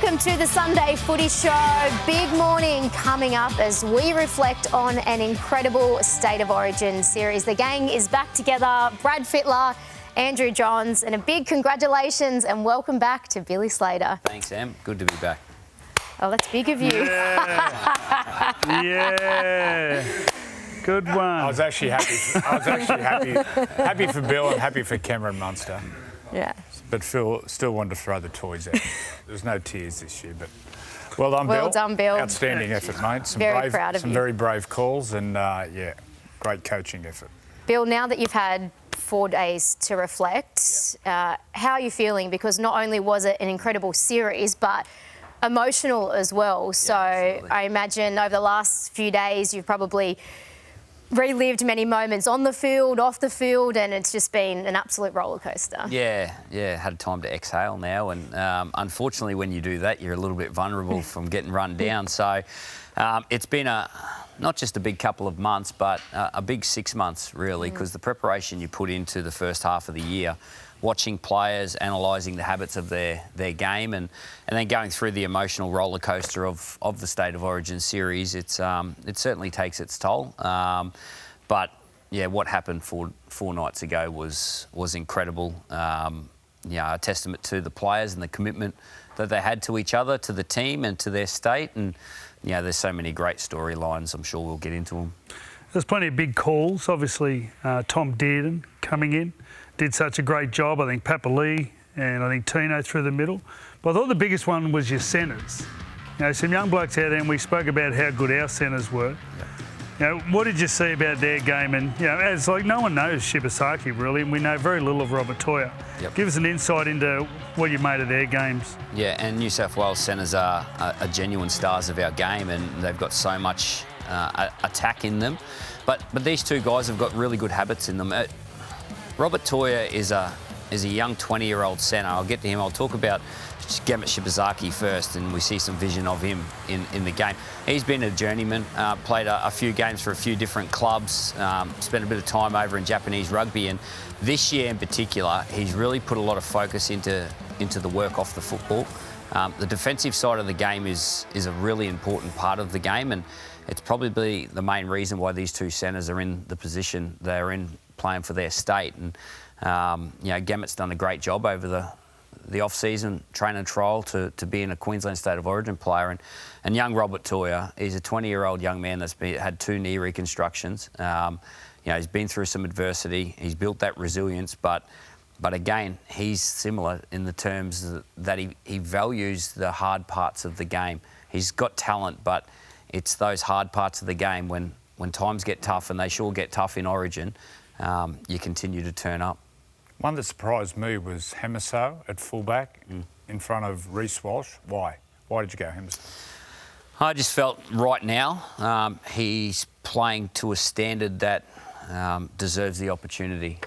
Welcome to the Sunday Footy Show. Big morning coming up as we reflect on an incredible State of Origin series. The gang is back together. Brad Fittler, Andrew Johns, and a big congratulations and welcome back to Billy Slater. Thanks, Em. Good to be back. Oh, that's big of you. Yeah. Good one. I was actually happy for Bill and happy for Cameron Munster. Yeah. But Phil still wanted to throw the toys out. There's no tears this year, but well done, Bill. Well done, Bill. Outstanding effort, mate. Very proud of you. Some very brave calls and, yeah, great coaching effort. Bill, now that you've had 4 days to reflect, how are you feeling? Because not only was it an incredible series, but emotional as well. So I imagine over the last few days you've probably relived many moments on the field, off the field, and it's just been an absolute roller coaster. Yeah, had time to exhale now, and unfortunately when you do that you're a little bit vulnerable from getting run down. So it's been not just a big couple of months, but a big 6 months really, because the preparation you put into the first half of the year, watching players, analysing the habits of their game, and then going through the emotional roller coaster of the State of Origin series, it certainly takes its toll. But yeah, what happened four nights ago was incredible. A testament to the players and the commitment that they had to each other, to the team, and to their state. And there's so many great storylines. I'm sure we'll get into them. There's plenty of big calls. Obviously, Tom Dearden coming in did such a great job. I think Papa Lee and I think Tino through the middle. But I thought the biggest one was your centres. Some young blokes out there, and we spoke about how good our centres were. What did you see about their game? And as like no one knows Shibasaki really, and we know very little of Robert Toya. Give us an insight into what you made of their games. Yeah, and New South Wales centres are genuine stars of our game, and they've got so much attack in them. But these two guys have got really good habits in them. Robert Toya is a young 20-year-old centre. I'll get to him. I'll talk about Gamut Shibasaki first, and we see some vision of him in the game. He's been a journeyman, played a few games for a few different clubs, spent a bit of time over in Japanese rugby, and this year in particular, he's really put a lot of focus into the work off the football. The defensive side of the game is a really important part of the game, and it's probably the main reason why these two centres are in the position they're in, playing for their state. And Gamut's done a great job over the off-season training trial to be in a Queensland State of Origin player. And young Robert Toya, he's a 20-year-old young man that's had 2 knee reconstructions. He's been through some adversity. He's built that resilience, but again, he's similar in the terms that he values the hard parts of the game. He's got talent, but it's those hard parts of the game when times get tough, and they sure get tough in Origin, you continue to turn up. One that surprised me was Hemiso at fullback in front of Reece Walsh. Why? Why did you go Hemiso? I just felt right now he's playing to a standard that deserves the opportunity.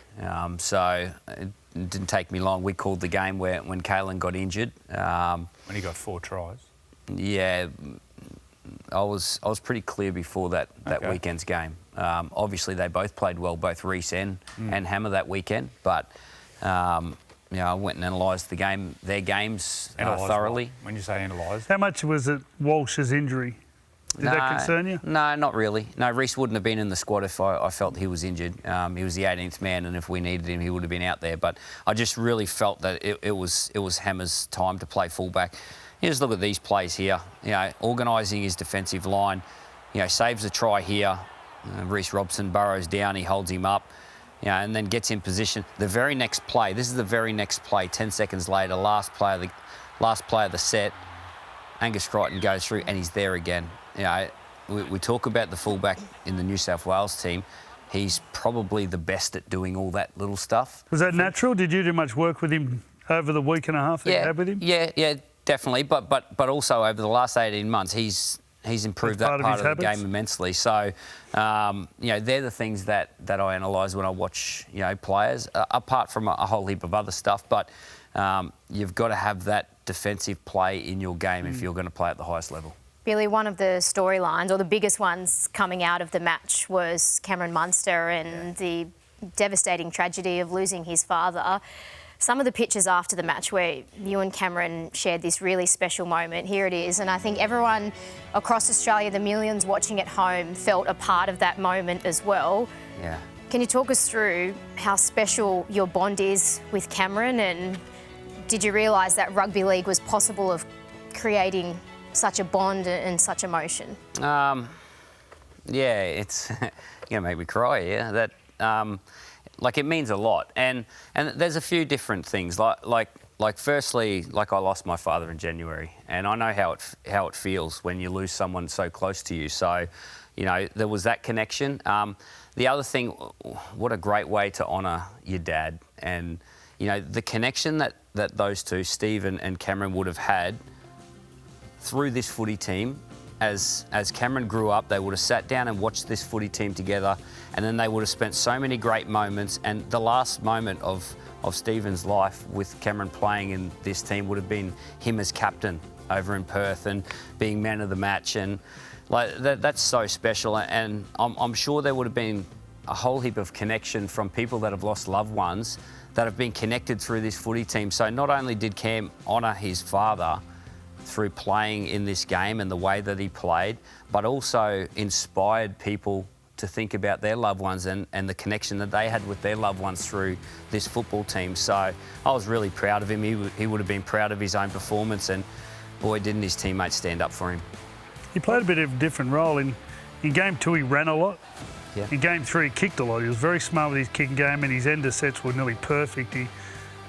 So it didn't take me long. We called the game when Kalen got injured. When he got 4 tries? Yeah, I was pretty clear before that weekend's game. Obviously, they both played well, both Reece and Hammer that weekend. But I went and analysed their games thoroughly. What? When you say analysed, how much was it Walsh's injury? Did that concern you? No, not really. No, Reece wouldn't have been in the squad if I felt he was injured. He was the 18th man, and if we needed him, he would have been out there. But I just really felt that it was Hammer's time to play fullback. You just look at these plays here. Organising his defensive line. Saves a try here. Reece Robson burrows down. He holds him up. And then gets in position. The very next play. This is the very next play. 10 seconds later, last play of the set. Angus Crichton goes through, and he's there again. We talk about the fullback in the New South Wales team. He's probably the best at doing all that little stuff. Was that natural? Did you do much work with him over the week and a half that you had with him? Yeah, definitely. But also over the last 18 months, he's improved that part of the game immensely. So, they're the things that I analyse when I watch, players, apart from a whole heap of other stuff. But you've got to have that defensive play in your game if you're going to play at the highest level. Billy, one of the storylines, or the biggest ones coming out of the match, was Cameron Munster and the devastating tragedy of losing his father. some of the pictures after the match where you and Cameron shared this really special moment. Here it is. And I think everyone across Australia, the millions watching at home, felt a part of that moment as well. Yeah. Can you talk us through how special your bond is with Cameron, and did you realise that rugby league was possible of creating such a bond and such emotion? Yeah, it's gonna make me cry. Yeah, that like it means a lot, and there's a few different things. Like firstly, like I lost my father in January, and I know how it feels when you lose someone so close to you. So, you know, there was that connection. The other thing, what a great way to honour your dad, and you know the connection that those two, Steve and Cameron, would have had through this footy team. As Cameron grew up, they would have sat down and watched this footy team together, and then they would have spent so many great moments. And the last moment of Stephen's life with Cameron playing in this team would have been him as captain over in Perth and being man of the match. And like that's so special. And I'm sure there would have been a whole heap of connection from people that have lost loved ones that have been connected through this footy team. So not only did Cam honour his father through playing in this game and the way that he played, but also inspired people to think about their loved ones and the connection that they had with their loved ones through this football team. So I was really proud of him. He would have been proud of his own performance, and boy, didn't his teammates stand up for him. He played a bit of a different role. In game 2, he ran a lot. Yeah. In game 3, he kicked a lot. He was very smart with his kicking game, and his end of sets were nearly perfect. He,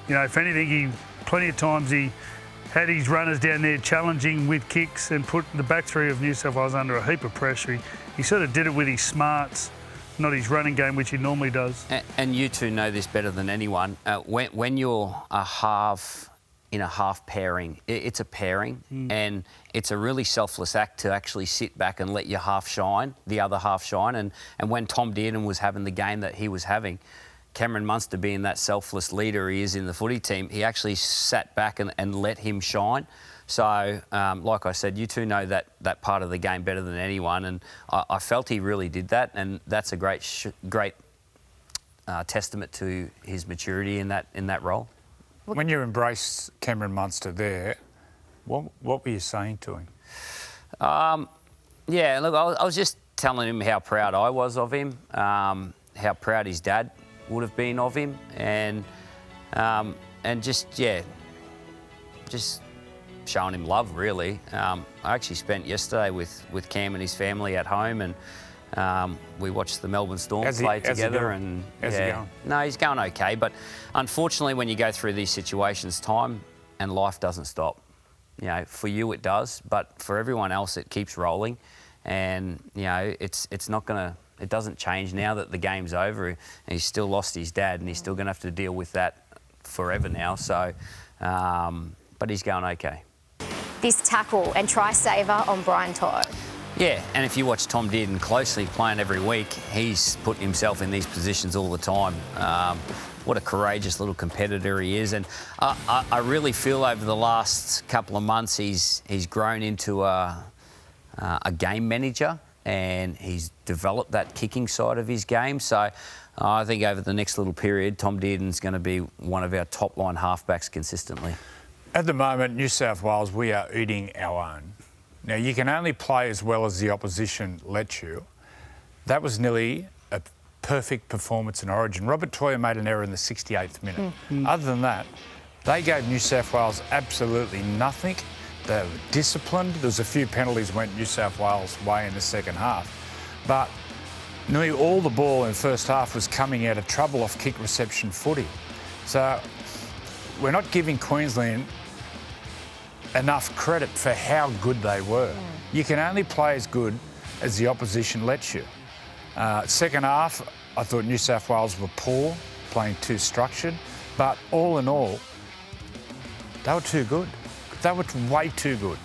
you know, if anything, plenty of times he had his runners down there challenging with kicks and put the back three of New South Wales under a heap of pressure. He sort of did it with his smarts, not his running game, which he normally does. And you two know this better than anyone. When you're a half in a half pairing, it's a pairing, and it's a really selfless act to actually sit back and let your half shine, the other half shine. And when Tom Dearden was having the game that he was having, Cameron Munster, being that selfless leader he is in the footy team, he actually sat back and let him shine. So, like I said, you two know that part of the game better than anyone, and I felt he really did that, and that's a great testament to his maturity in that role. When you embraced Cameron Munster there, what were you saying to him? Yeah, look, I was just telling him how proud I was of him, how proud his dad would have been of him, and just showing him love, really. I actually spent yesterday with Cam and his family at home, and we watched the Melbourne Storm play together. And how's he going? No, he's going okay, but unfortunately when you go through these situations, time and life doesn't stop. You know, for you it does, but for everyone else it keeps rolling, and you know, it's not gonna. It doesn't change now that the game's over, and he's still lost his dad, and he's still going to have to deal with that forever now. So, but he's going okay. This tackle and try saver on Brian To'o. Yeah, and if you watch Tom Dearden closely playing every week, he's putting himself in these positions all the time. What a courageous little competitor he is, and I really feel over the last couple of months he's grown into a game manager, and he's developed that kicking side of his game. So I think over the next little period, Tom Dearden's going to be one of our top-line halfbacks consistently. At the moment, New South Wales, we are eating our own. Now, you can only play as well as the opposition lets you. That was nearly a perfect performance in Origin. Robert To'o made an error in the 68th minute. Other than that, they gave New South Wales absolutely nothing. They were disciplined. There was a few penalties went New South Wales' way in the second half. But nearly all the ball in the first half was coming out of trouble off kick reception footy. So we're not giving Queensland enough credit for how good they were. You can only play as good as the opposition lets you. Second half, I thought New South Wales were poor, playing too structured. But all in all, they were too good. They were way too good.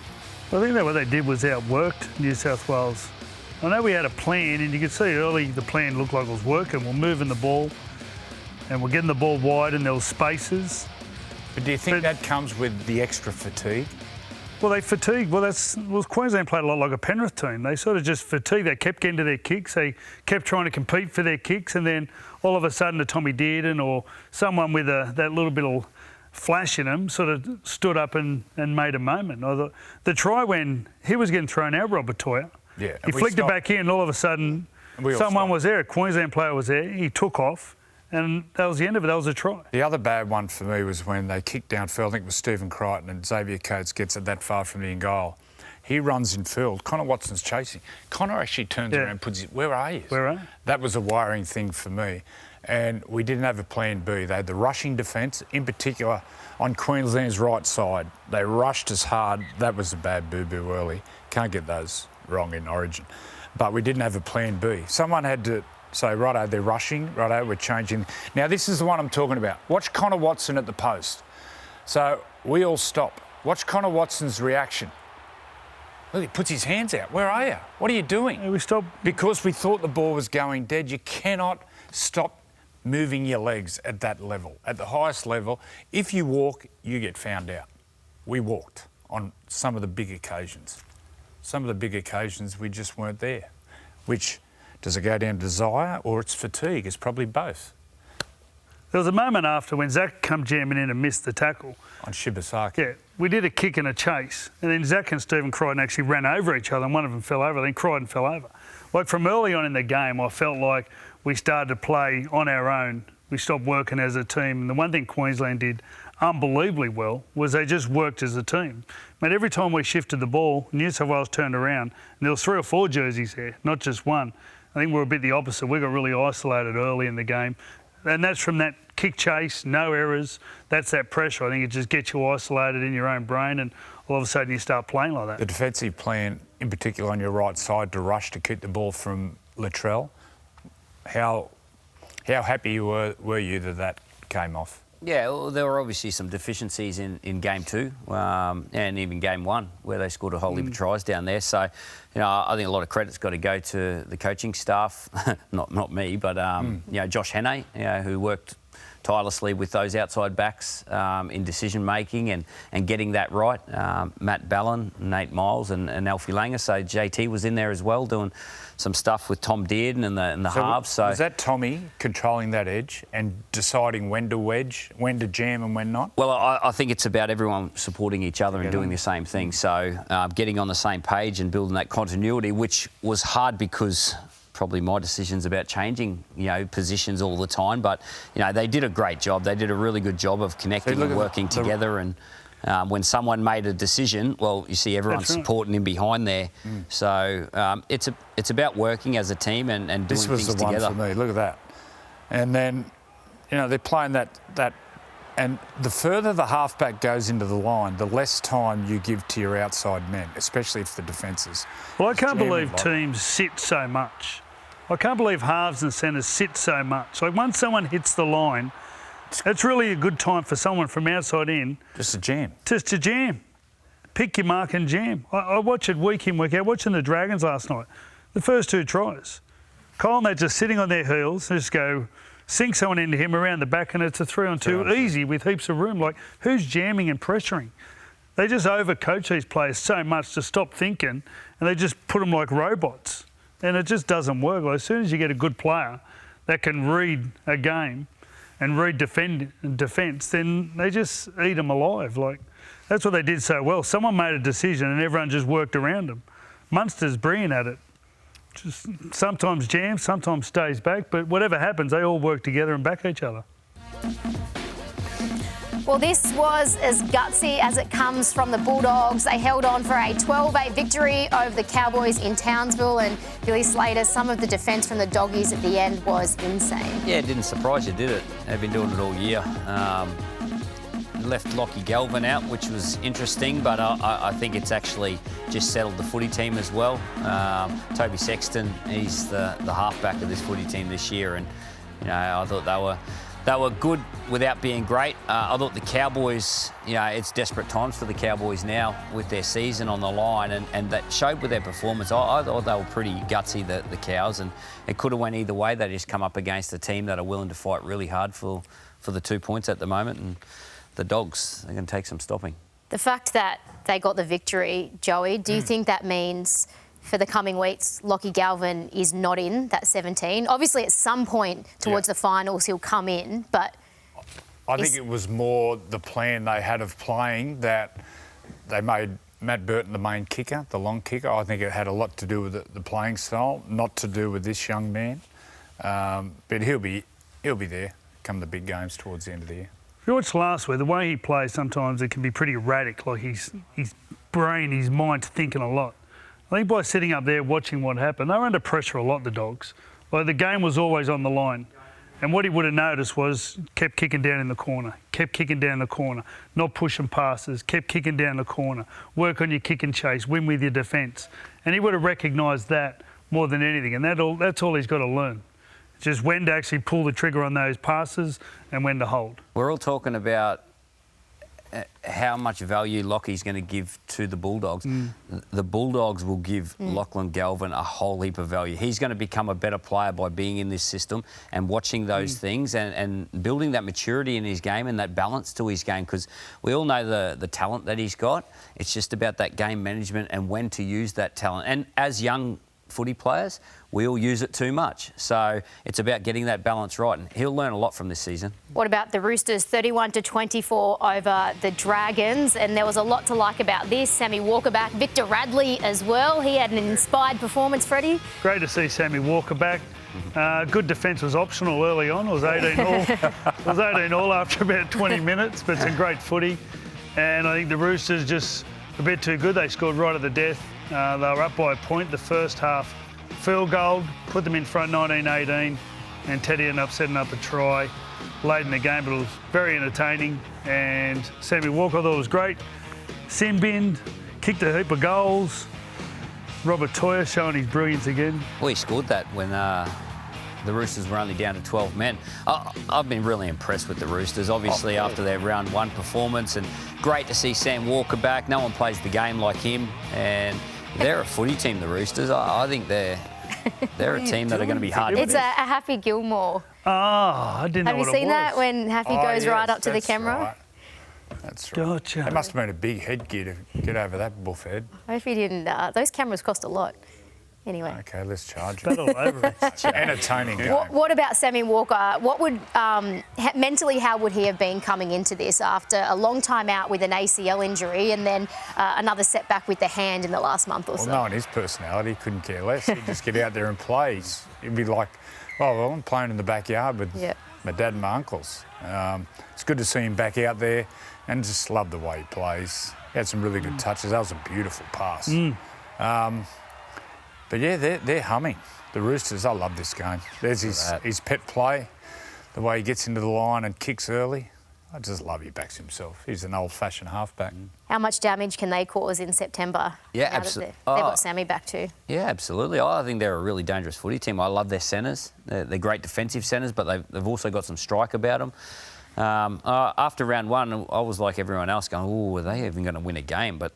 I think that what they did was outworked New South Wales. I know we had a plan, and you could see early the plan looked like it was working. We're moving the ball, and we're getting the ball wide, and there was spaces. But do you think that comes with the extra fatigue? Well, they fatigued. Well, Queensland played a lot like a Penrith team. They sort of just fatigued. They kept getting to their kicks. They kept trying to compete for their kicks, and then all of a sudden, a Tommy Dearden or someone with that little bit of flash in him, sort of stood up and made a moment. I thought the try when he was getting thrown out, Robert Toya, he flicked it back in, and all of a sudden someone was there, a Queensland player was there, he took off, and that was the end of it. That was a try. The other bad one for me was when they kicked downfield. I think it was Stephen Crichton, and Xavier Coates gets it that far from the in goal. He runs in field. Connor Watson's chasing. Connor actually turns around and puts his, where are you? Where are you? That was a worrying thing for me. And we didn't have a plan B. They had the rushing defence, in particular on Queensland's right side. They rushed us hard. That was a bad boo-boo early. Can't get those wrong in Origin. But we didn't have a plan B. Someone had to say, righto, they're rushing, righto, we're changing. Now, this is the one I'm talking about. Watch Connor Watson at the post. So we all stop. Watch Connor Watson's reaction. Look, he puts his hands out. Where are you? What are you doing? Yeah, we stopped. Because we thought the ball was going dead. You cannot stop moving your legs at that level. At the highest level, if you walk, you get found out. We walked on some of the big occasions. Some of the big occasions, we just weren't there. Which, does it go down to desire or it's fatigue? It's probably both. There was a moment after when Zach come jamming in and missed the tackle. On Shibasaki. Yeah, we did a kick and a chase, and then Zach and Stephen Crichton actually ran over each other, and one of them fell over, then Crichton fell over. Like, from early on in the game, I felt like we started to play on our own. We stopped working as a team. And the one thing Queensland did unbelievably well was they just worked as a team. But every time we shifted the ball, New South Wales turned around, and there was 3 or 4 jerseys there, not just one. I think we're a bit the opposite. We got really isolated early in the game. And that's from that kick chase, no errors. That's that pressure. I think it just gets you isolated in your own brain, and all of a sudden you start playing like that. The defensive plan, in particular on your right side, to rush to keep the ball from Latrell, how happy were you that came off? Yeah, well, there were obviously some deficiencies in game 2 and even game 1 where they scored a whole heap of tries down there. So, you know, I think a lot of credit's got to go to the coaching staff, not me, but you know, Josh Hannay, you know, who worked tirelessly with those outside backs in decision making and getting that right. Matt Ballon, Nate Miles, and Alfie Langer. So JT was in there as well doing some stuff with Tom Dearden and the halves. So was that Tommy controlling that edge and deciding when to wedge, when to jam and when not? Well, I think it's about everyone supporting each other and doing the same thing. So getting on the same page and building that continuity, which was hard because probably my decisions about changing, you know, positions all the time. But, you know, they did a great job. They did a really good job of connecting and working together. And when someone made a decision, well, you see everyone supporting him behind there. So it's about working as a team and doing things together. This was the one for me. Look at that. And then, you know, they're playing that. And the further the halfback goes into the line, the less time you give to your outside men, especially if the defence is. Well, I can't believe teams sit so much. I can't believe halves and centres sit so much. Like, once someone hits the line, it's really a good time for someone from outside in. Just to jam. Just to jam. Pick your mark and jam. I watch it week in, week out. Watching the Dragons last night, the first 2 tries. Kyle and they're just sitting on their heels, just go sink someone into him around the back, and it's a 3-on-2 easy with heaps of room. Like, who's jamming and pressuring? They just overcoach these players so much to stop thinking, and they just put them like robots. And it just doesn't work. Like, as soon as you get a good player that can read a game and read defence, then they just eat them alive. Like, that's what they did so well. Someone made a decision and everyone just worked around them. Munster's brilliant at it. Just sometimes jams, sometimes stays back, but whatever happens, they all work together and back each other. Well, this was as gutsy as it comes from the Bulldogs. They held on for a 12-8 victory over the Cowboys in Townsville, and Billy Slater, some of the defence from the Doggies at the end was insane. Yeah, it didn't surprise you, did it? They've been doing it all year. Left Lockie Galvin out, which was interesting, but I think it's actually just settled the footy team as well. Toby Sexton, he's the halfback of this footy team this year, and you know, I thought they were good without being great. I thought the Cowboys, you know, it's desperate times for the Cowboys now with their season on the line, and that showed with their performance. I thought they were pretty gutsy, the Cows, and it could have went either way. They just come up against a team that are willing to fight really hard for the 2 points at the moment, and the Dogs, they're going to take some stopping. The fact that they got the victory, Joey, do you think that means for the coming weeks, Lockie Galvin is not in that 17? Obviously, at some point towards the finals, he'll come in, but I think it was more the plan they had of playing that they made Matt Burton the main kicker, the long kicker. I think it had a lot to do with the playing style, not to do with this young man. But he'll be there come the big games towards the end of the year. If you watch last week, the way he plays, sometimes it can be pretty erratic. Like his brain, his mind's thinking a lot. I think by sitting up there watching what happened, they were under pressure a lot, the Dogs. Like the game was always on the line. And what he would have noticed was kept kicking down in the corner, kept kicking down the corner, not pushing passes, kept kicking down the corner, work on your kick and chase, win with your defence. And he would have recognised that more than anything. And that's all he's got to learn. Just when to actually pull the trigger on those passes and when to hold. We're all talking about how much value Lockie's going to give to the Bulldogs. The Bulldogs will give Lachlan Galvin a whole heap of value. He's going to become a better player by being in this system and watching those things and building that maturity in his game and that balance to his game, because we all know the talent that he's got. It's just about that game management and when to use that talent. And as young footy players, we all use it too much. So it's about getting that balance right, and he'll learn a lot from this season. What about the Roosters 31-24 over the Dragons? And there was a lot to like about this. Sammy Walker back, Victor Radley as well. He had an inspired performance, Freddie. Great to see Sammy Walker back. Good defence was optional early on. It was 18 all. It was 18 all after about 20 minutes, but some great footy. And I think the Roosters just a bit too good. They scored right at the death. They were up by a point the first half. Field goal, put them in front 19-18, and Teddy ended up setting up a try late in the game, but it was very entertaining. And Sammy Walker, I thought it was great. Simbin kicked a heap of goals. Robert Toya showing his brilliance again. Well, he scored that when the Roosters were only down to 12 men. I've been really impressed with the Roosters, obviously, after their round one performance, and great to see Sam Walker back. No one plays the game like him, and they're a footy team, the Roosters. I think they're a team that are going to be hard to It's a Happy Gilmore. Oh, I didn't know what it was. Have you seen that when Happy goes right up to the camera? Right. That's right. Gotcha. It must have been a big headgear to get over that buff head. I hope you didn't. Those cameras cost a lot. Anyway. Okay, let's charge Spat it. all over it. Entertaining game. What about Sammy Walker? What would mentally, how would he have been coming into this after a long time out with an ACL injury and then another setback with the hand in the last month or so? Well, knowing his personality, couldn't care less. He'd just get out there and play. He'd be like, oh, well, I'm playing in the backyard with my dad and my uncles. It's good to see him back out there and just love the way he plays. He had some really good touches. That was a beautiful pass. But yeah, they're humming. The Roosters, I love this game. There's his pet play, the way he gets into the line and kicks early. I just love he backs himself. He's an old-fashioned halfback. How much damage can they cause in September? Yeah, absolutely. They've got Sammy back too. Yeah, absolutely. I think they're a really dangerous footy team. I love their centres. They're great defensive centres, but they've also got some strike about them. After round one, I was like everyone else going, oh, are they even going to win a game? But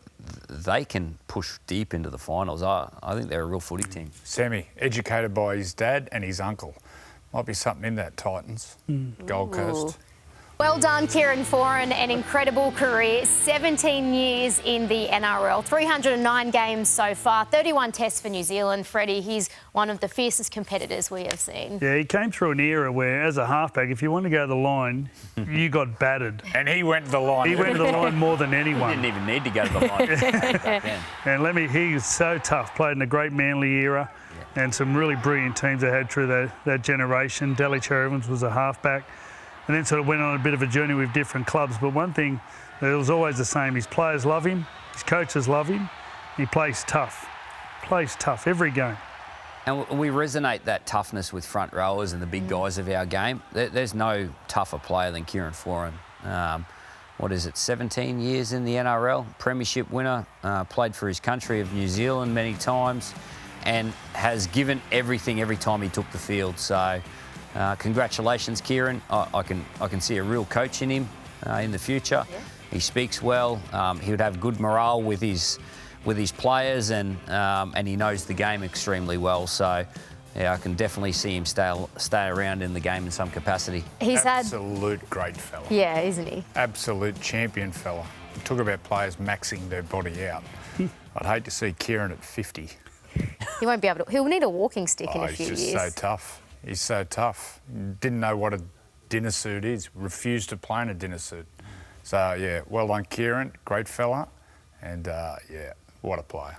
they can push deep into the finals. I think they're a real footy team. Sammy, educated by his dad and his uncle. Might be something in that, Titans, Gold Coast. Well done, Kieran Foran. An incredible career. 17 years in the NRL. 309 games so far. 31 tests for New Zealand. Freddie, he's one of the fiercest competitors we have seen. Yeah, he came through an era where, as a halfback, if you wanted to go to the line, you got battered. And he went to the line. He went to the line more than anyone. He didn't even need to go to the line. And he was so tough. Played in a great Manly era and some really brilliant teams they had through that generation. Delicher Evans was a halfback. And then sort of went on a bit of a journey with different clubs. But one thing that was always the same, his players love him, his coaches love him, he plays tough. Plays tough every game. And we resonate that toughness with front rowers and the big guys of our game. There's no tougher player than Kieran Foran. 17 years in the NRL, premiership winner, played for his country of New Zealand many times, and has given everything every time he took the field. So congratulations, Kieran. I can see a real coach in him in the future. Yeah. He speaks well. He would have good morale with his players, and he knows the game extremely well. So, yeah, I can definitely see him stay around in the game in some capacity. He's absolute great fella. Yeah, isn't he? Absolute champion fella. Talk about players maxing their body out. I'd hate to see Kieran at 50. He won't be able to. He'll need a walking stick in a few years. He's just so tough. He's so tough. Didn't know what had dinner suit is. Refused to play in a dinner suit. So, yeah, well done, Kieran. Great fella. And, yeah, what a player.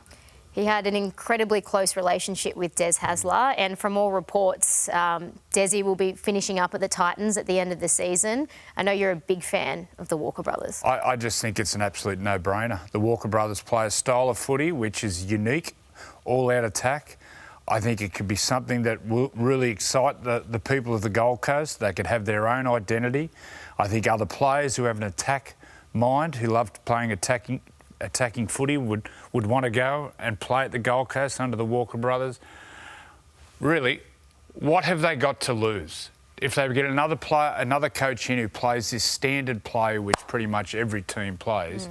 He had an incredibly close relationship with Des Hasler, and from all reports, Desi will be finishing up at the Titans at the end of the season. I know you're a big fan of the Walker brothers. I just think it's an absolute no-brainer. The Walker brothers play a style of footy which is unique, all-out attack. I think it could be something that will really excite the people of the Gold Coast. They could have their own identity. I think other players who have an attack mind, who love playing attacking footy, would want to go and play at the Gold Coast under the Walker brothers. Really, what have they got to lose? If they get another coach in who plays this standard play, which pretty much every team plays,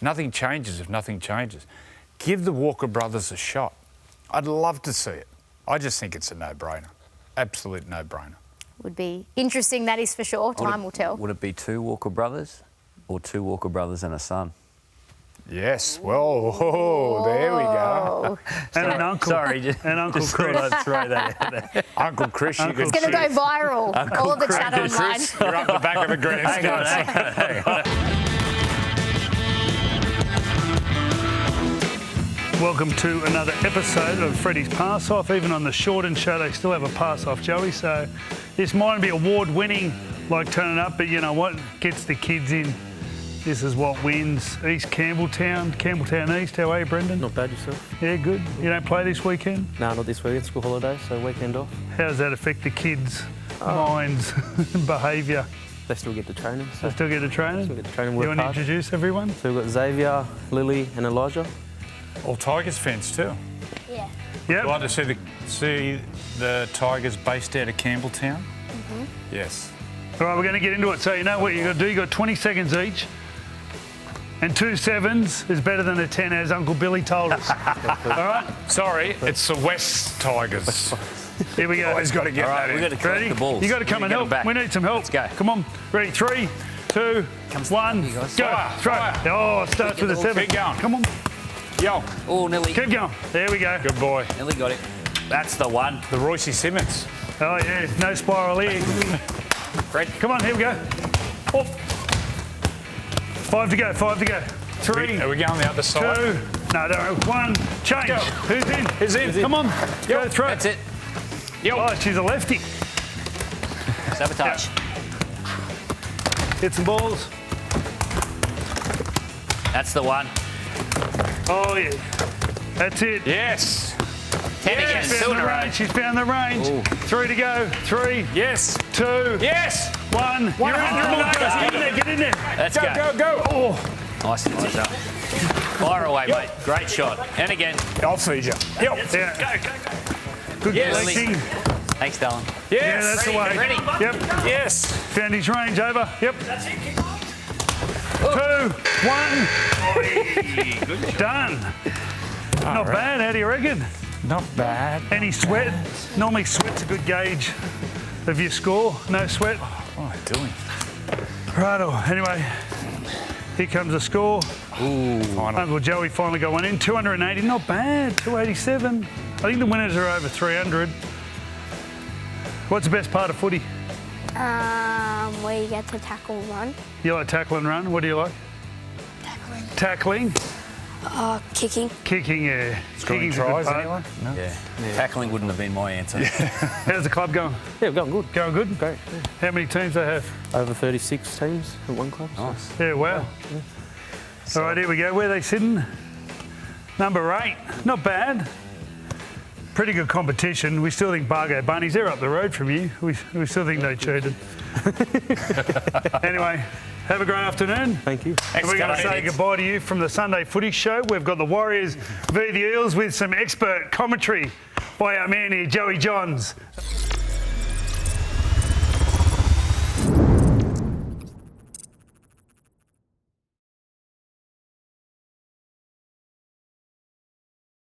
nothing changes if nothing changes. Give the Walker brothers a shot. I'd love to see it. I just think it's a no-brainer. Absolute no-brainer. Would be interesting, that is for sure. Time will tell. Would it be 2 Walker brothers or 2 Walker brothers and a son? Yes. Whoa, there we go. And an uncle. Sorry, and Uncle Chris. I'd throw that out there. Uncle Chris, you can It's going to go viral. All of the chat online. Chris, you're up the back of the grandstand. Hang on. Welcome to another episode of Freddy's Pass Off. Even on the Shorten show, they still have a pass off, Joey. So this might be award-winning, like turning up, but you know what? Gets the kids in. This is what wins. East Campbelltown East. How are you, Brendan? Not bad, yourself? Yeah, good. You don't play this weekend? No, not this weekend. School holiday, so weekend off. How does that affect the kids' minds and behaviour? They still get to training. So They still get to training? still get to training, You work want to hard. introduce everyone? So we've got Xavier, Lily and Elijah. All Tigers fans too. Yeah. Yep. I'd like to see the Tigers based out of Campbelltown. Yes. All right, we're going to get into it. So you know what you got to do? You got 20 seconds each. And 2 sevens is better than a 10, as Uncle Billy told us. All right? Sorry, it's the West Tigers. Here we go. Always got to get that in. We've got to collect Ready? the balls. You got to come and Get 'em help. back. We need some help. Let's go. Come on. Ready? 3, 2, 1. Go. Fire, Throw. fire. Oh, it starts with a 7. Keep going. Come on. Yo, Oh, Nelly. Keep going. There we go. good boy. Nelly got it. That's the one. The Royce Simmons. Oh, yeah. No spiral here. Fred. Come on. Here we go. Oh. 5 to go. 5 to go. 3, Are we going the other 2. side? No. 1. Change. Go. Who's in? Who's in? Come on. Go through. That's it. Yo. Oh, she's a lefty. Sabotage. Hit some balls. That's the one. Oh, yeah. That's it. Yes. 10 again. She's 2 found in a the row. range. She's found the range. Ooh. 3 to go. 3, Yes. 2, Yes. 1. You're in. Come on, get in there. Get in there. Let's Go, go. go, go. Oh, Nice, Elijah. Fire away, mate. Great shot. And again. I'll feed you. Yep. yeah. Good Yes. collecting. Thanks, darling. Yeah, Yes. that's the way. Ready. Yep. Yes. Found his range over. Yep. 2, 1. Done. Not bad. How do you reckon? Not bad. Any sweat? Normally sweat's a good gauge of your score. No sweat. What am I doing? Righto. Anyway, here comes the score. Final. Uncle Joey finally got one in. 280. Not bad. 287. I think the winners are over 300. What's the best part of footy? Where you get to tackle run. You like tackle and run? What do you like? Tackling. Kicking. Kicking, yeah. Scoring Kicking's a good tries, part. anyone? No. Yeah. Tackling wouldn't have been my answer. How's the club going? Yeah, we're going good. Going good? Great. How many teams they have? Over 36 teams at one club. so- Nice. Yeah, wow. All right, here we go. Where are they sitting? Number 8. Not bad. Pretty good competition. We still think Bargo Bunnies, they're up the road from you. We still think they cheated. Anyway, have a great afternoon. Thank you. And we're going to say goodbye to you from the Sunday Footy Show. We've got the Warriors v the Eels with some expert commentary by our man here, Joey Johns.